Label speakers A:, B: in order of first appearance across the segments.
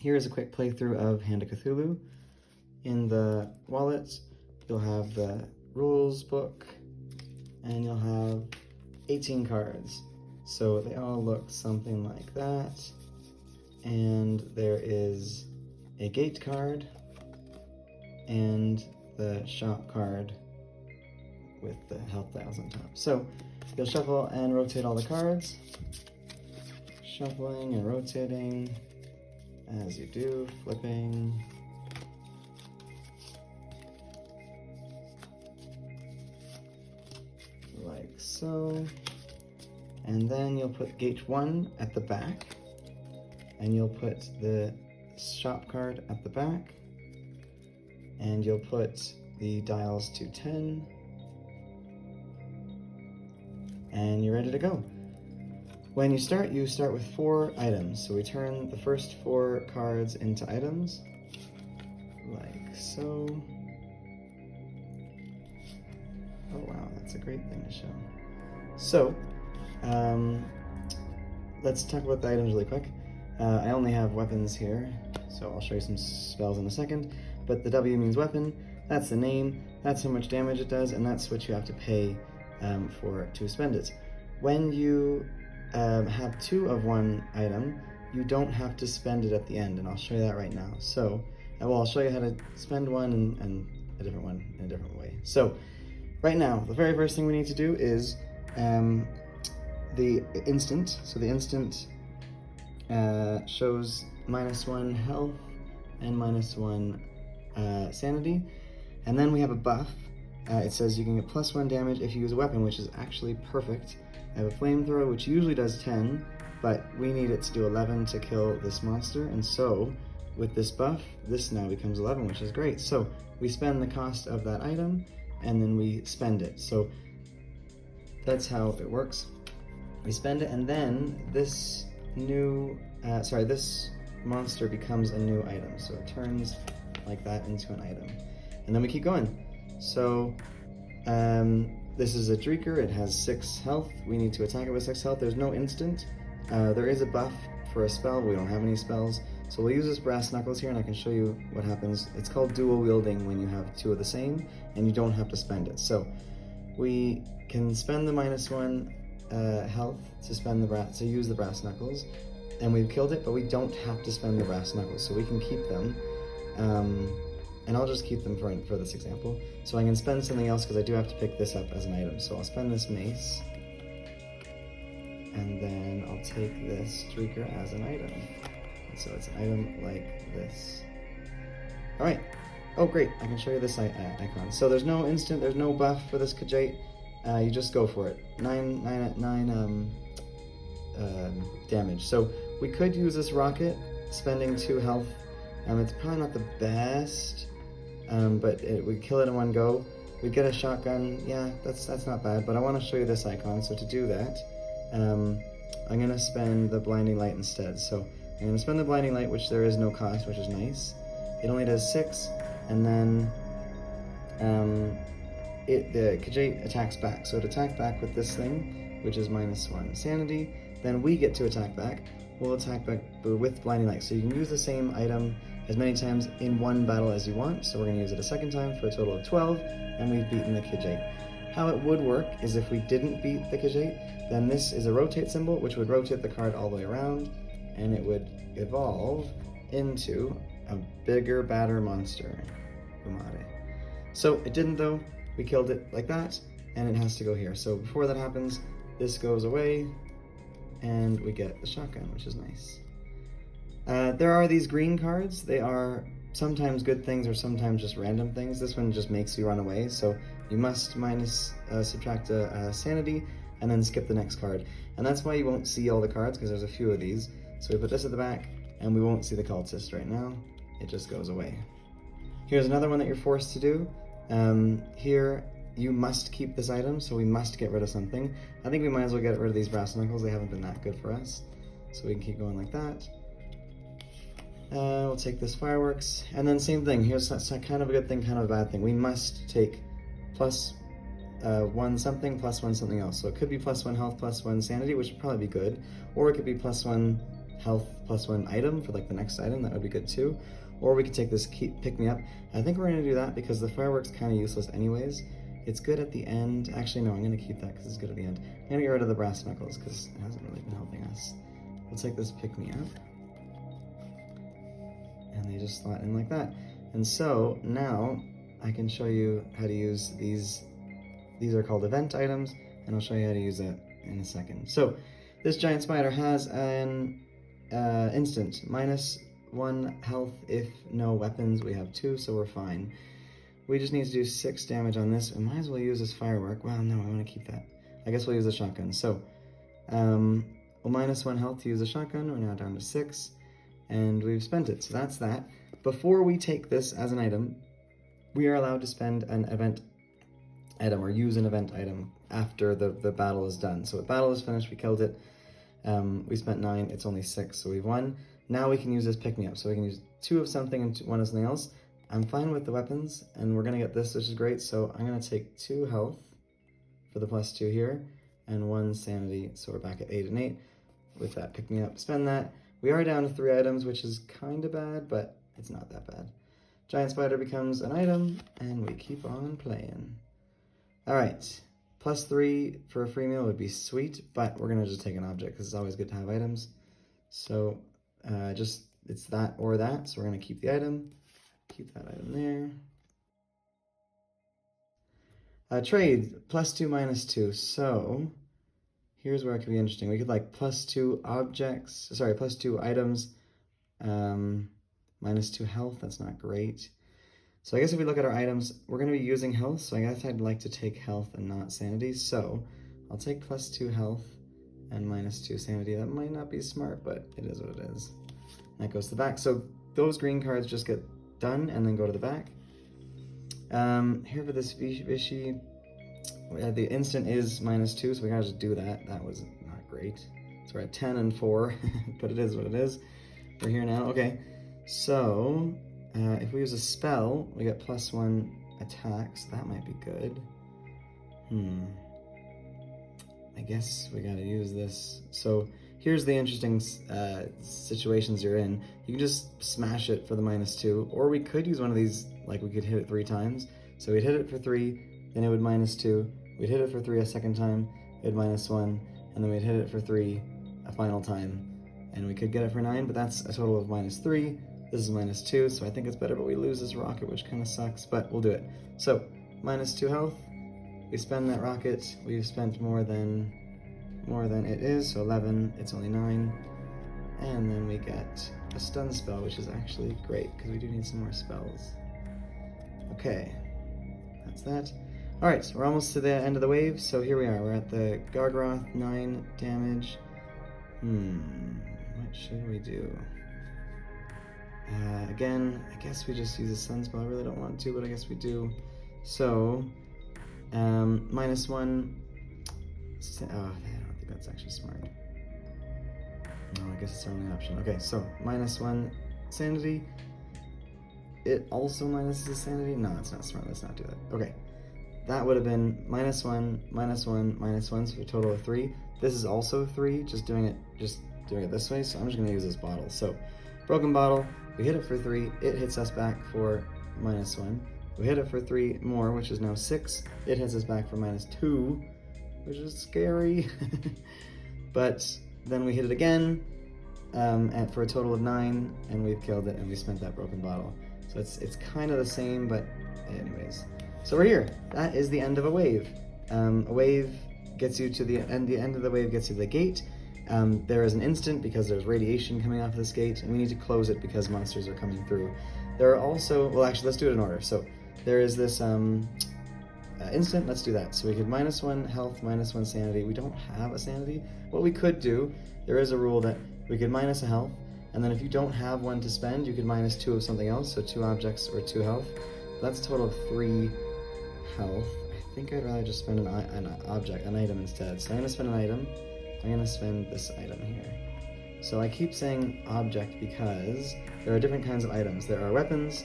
A: Here is a quick playthrough of Hand of Cthulhu. In the wallet, you'll have the rules book, and you'll have 18 cards. So they all look something like that. And there is a gate card and the shop card with the health dials on top. So you'll shuffle and rotate all the cards, shuffling and rotating as you do, flipping. Like so. And then you'll put gate 1 at the back, and you'll put the shop card at the back, and you'll put the dials to 10, and you're ready to go. When you start with 4 items. So we turn the first 4 cards into items, like so. Oh wow, that's a great thing to show. So, let's talk about the items really quick. I only have weapons here, so I'll show you some spells in a second. But the W means weapon, that's the name, that's how much damage it does, and that's what you have to pay to spend it. When you have 2 of one item, you don't have to spend it at the end, and I'll show you that right now. So, well, I'll show you how to spend one and a different one in a different way. So, right now, the very first thing we need to do is the instant. So the instant shows -1 health and -1 sanity. And then we have a buff. It says you can get +1 damage if you use a weapon, which is actually perfect. I have a flamethrower, which usually does 10, but we need it to do 11 to kill this monster. And so with this buff, this now becomes 11, which is great. So we spend the cost of that item, and then we spend it. So that's how it works. We spend it, and then this this monster becomes a new item. So it turns like that into an item. And then we keep going. So this is a Dreaker. It has 6 health. We need to attack it with 6 health. There's no instant. There is a buff for a spell, but we don't have any spells. So we'll use this brass knuckles here, and I can show you what happens. It's called dual wielding when you have 2 of the same, and you don't have to spend it. So we can spend the -1 health to use the brass knuckles, and we've killed it, but we don't have to spend the brass knuckles, so we can keep them. And I'll just keep them for this example. So I can spend something else because I do have to pick this up as an item. So I'll spend this mace, and then I'll take this Dreaker as an item. And so it's an item like this. All right. Oh, great. I can show you this icon. So there's no instant, there's no buff for this Khajiit. You just go for it. 9 damage. So we could use this rocket, spending 2 health. It's probably not the best, but we kill it in one go. We get a shotgun. Yeah, that's not bad. But I want to show you this icon. So to do that, I'm gonna spend the blinding light instead. So I'm gonna spend the blinding light, which there is no cost, which is nice. It only does 6, and then the Khajiit attacks back. So it attacks back with this thing, which is -1 sanity. Then we get to attack back. We'll attack back with blinding light. So you can use the same item as many times in one battle as you want. So we're going to use it a second time for a total of 12, and we've beaten the Khajiit. How it would work is if we didn't beat the Khajiit, then this is a rotate symbol, which would rotate the card all the way around, and it would evolve into a bigger, badder monster. Umare. So it didn't though. We killed it like that, and it has to go here. So before that happens, this goes away, and we get the shotgun, which is nice. There are these green cards. They are sometimes good things or sometimes just random things. This one just makes you run away, so you must subtract a sanity and then skip the next card. And that's why you won't see all the cards, because there's a few of these. So we put this at the back, and we won't see the cultist right now. It just goes away. Here's another one that you're forced to do. Here, you must keep this item, so we must get rid of something. I think we might as well get rid of these brass knuckles. They haven't been that good for us. So we can keep going like that. We'll take this fireworks, and then same thing. Here's kind of a good thing, kind of a bad thing. We must take +1 something, +1 something else. So it could be +1 health, +1 sanity, which would probably be good, or it could be +1 health +1 item for like the next item. That would be good too. Or we could take this pick me up. I think we're gonna do that because the firework's kind of useless anyways. It's good at the end. Actually, no, I'm gonna keep that because it's good at the end. I'm gonna get rid of the brass knuckles because it hasn't really been helping us. We'll take this pick me up. And they just slot in like that. And so now I can show you how to use these. These are called event items, and I'll show you how to use that in a second. So this giant spider has an instant, -1 health if no weapons. We have 2, so we're fine. We just need to do 6 damage on this. We might as well use this firework. Well, no, I want to keep that. I guess we'll use the shotgun. So, well, -1 health to use the shotgun. We're now down to 6, and we've spent it. So that's that. Before we take this as an item, we are allowed to spend an event item or use an event item after the battle is done. So the battle is finished. We killed it. We spent 9. It's only 6, so we've won. Now we can use this pick-me-up. So we can use 2 of something and 1 of something else. I'm fine with the weapons, and we're going to get this, which is great. So I'm going to take 2 health for the +2 here, and 1 sanity. So we're back at 8 and 8 with that pick-me-up. Spend that. We are down to 3 items, which is kind of bad, but it's not that bad. Giant spider becomes an item, and we keep on playing. All right. +3 for a free meal would be sweet, but we're going to just take an object because it's always good to have items. So it's that or that, so we're going to keep the item. Keep that item there. Trade, +2, -2. So here's where it could be interesting. We could like +2 items, -2 health. That's not great. So I guess if we look at our items, we're going to be using health. So I guess I'd like to take health and not sanity. So I'll take +2 health and -2 sanity. That might not be smart, but it is what it is. And that goes to the back. So those green cards just get done and then go to the back. Here for this Vichy, the instant is -2, so we gotta just do that. That was not great. So we're at 10 and 4, but it is what it is. We're here now. Okay, so if we use a spell, we get +1 attack, so that might be good. I guess we gotta use this. So here's the interesting situations you're in. You can just smash it for the -2, or we could use one of these, like we could hit it 3 times. So we'd hit it for 3, then it would -2. We'd hit it for 3 a second time, it'd -1, and then we'd hit it for 3 a final time. And we could get it for 9, but that's a total of -3. This is -2, so I think it's better, but we lose this rocket, which kind of sucks, but we'll do it. So, -2 health, we spend that rocket, we've spent more than it is, so 11, it's only 9, and then we get a stun spell, which is actually great, because we do need some more spells. Okay, that's that. Alright, so we're almost to the end of the wave, so here we are, we're at the Gargaroth, 9 damage. What should we do? Again, I guess we just use a stun spell. I really don't want to, but I guess we do. So, -1. Oh, I don't think that's actually smart. No, I guess it's our only option. Okay, so -1 sanity. It also minuses the sanity? No, it's not smart. Let's not do that. Okay, that would have been -1, -1, -1, so a total of 3. This is also 3, just doing it this way, so I'm just going to use this bottle. So, broken bottle, we hit it for 3, it hits us back for -1. We hit it for 3 more, which is now 6, it hits us back for -2, which is scary. But then we hit it again, and for a total of 9, and we've killed it, and we spent that broken bottle. So it's kind of the same, but anyways. So we're here. That is the end of a wave. A wave gets you to the end of the wave gets you to the gate. There is an instant because there's radiation coming off of this gate, and we need to close it because monsters are coming through. There are also, well actually let's do it in order. So there is this instant, let's do that. So we could -1 health, -1 sanity. We don't have a sanity. What we could do, there is a rule that we could minus a health, and then if you don't have one to spend, you could -2 of something else, so 2 objects or 2 health. That's a total of 3 health. I think I'd rather just spend an item instead. So I'm going to spend an item. I'm going to spend this item here. So I keep saying object because there are different kinds of items. There are weapons,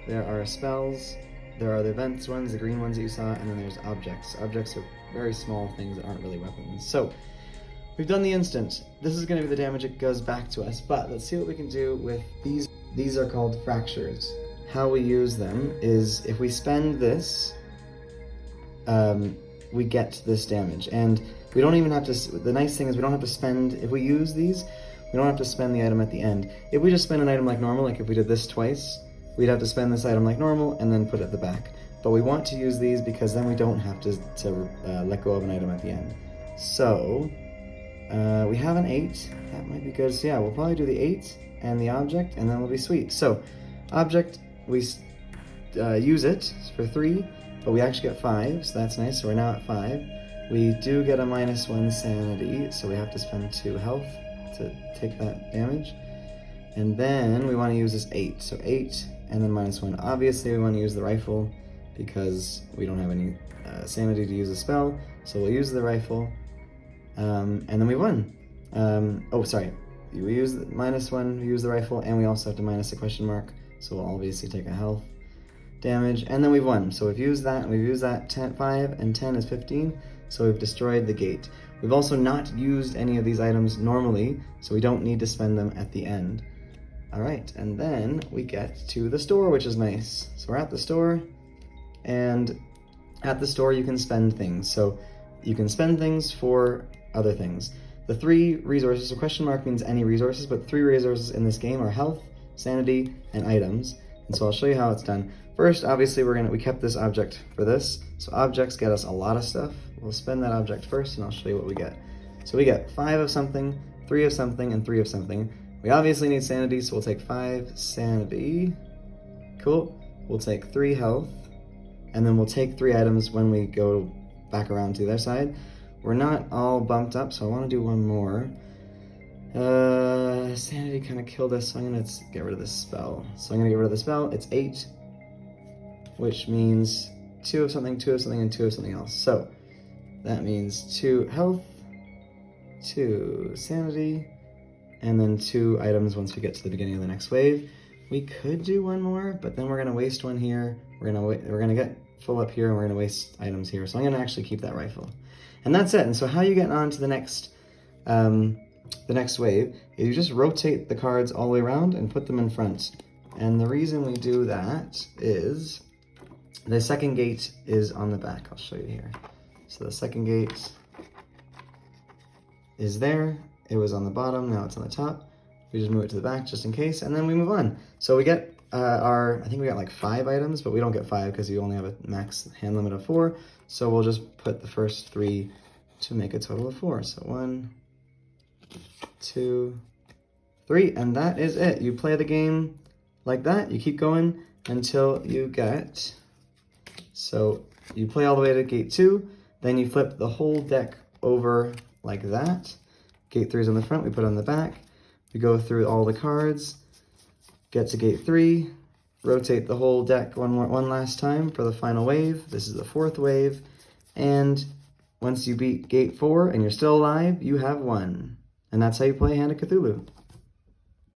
A: there are spells, there are the events ones, the green ones that you saw, and then there's objects. Objects are very small things that aren't really weapons. So We've done the instant. This is going to be the damage it goes back to us, but let's see what we can do with these. These are called fractures. How we use them is if we spend this, we get this damage. And we don't even have to, the nice thing is we don't have to spend, if we use these, we don't have to spend the item at the end. If we just spend an item like normal, like if we did this twice, we'd have to spend this item like normal and then put it at the back. But we want to use these because then we don't have to let go of an item at the end. So, we have an 8, that might be good. So yeah, we'll probably do the 8 and the object, and then we'll be sweet. So, object, we use it for 3, but we actually get 5, so that's nice. So we're now at 5. We do get a -1 sanity, so we have to spend 2 health to take that damage. And then we want to use this 8, so 8 and then -1. Obviously we want to use the rifle because we don't have any sanity to use a spell, so we'll use the rifle. And then we won. Oh, sorry. We use the -1, we use the rifle, and we also have to minus a question mark, so we'll obviously take a health damage, and then we've won. So we've used that, 5, and 10 is 15, so we've destroyed the gate. We've also not used any of these items normally, so we don't need to spend them at the end. Alright, and then we get to the store, which is nice. So we're at the store, and at the store you can spend things. So you can spend things for other things. The 3 resources, so question mark means any resources, but 3 resources in this game are health, sanity, and items. And so I'll show you how it's done. First, obviously, we kept this object for this. So objects get us a lot of stuff. We'll spend that object first, and I'll show you what we get. So we get 5 of something, 3 of something, and 3 of something. We obviously need sanity, so we'll take 5 sanity. Cool. We'll take 3 health, and then we'll take 3 items when we go back around to the other side. We're not all bumped up, so I want to do one more. Sanity kind of killed us, so I'm going to get rid of this spell. So I'm going to get rid of the spell. It's 8, which means 2 of something, 2 of something, and 2 of something else. So that means 2 health, 2 sanity, and then 2 items once we get to the beginning of the next wave. We could do one more, but then we're going to waste one here. We're going to get full up here, and we're going to waste items here. So I'm going to actually keep that rifle. And that's it. And so how you get on to the next wave is you just rotate the cards all the way around and put them in front. And the reason we do that is the second gate is on the back. I'll show you here. So the second gate is there. It was on the bottom, now it's on the top. We just move it to the back just in case, and then we move on. So we get I think we got like 5 items, but we don't get 5 because you only have a max hand limit of 4. So we'll just put the first 3 to make a total of 4. So 1, 2, 3, and that is it. You play the game like that. You keep going until you get, so you play all the way to gate 2, then you flip the whole deck over like that. Gate 3 is on the front, we put it on the back. We go through all the cards, get to gate 3, rotate the whole deck one last time for the final wave. This is the 4th wave, and once you beat gate 4 and you're still alive, you have won. And that's how you play Hand of Cthulhu.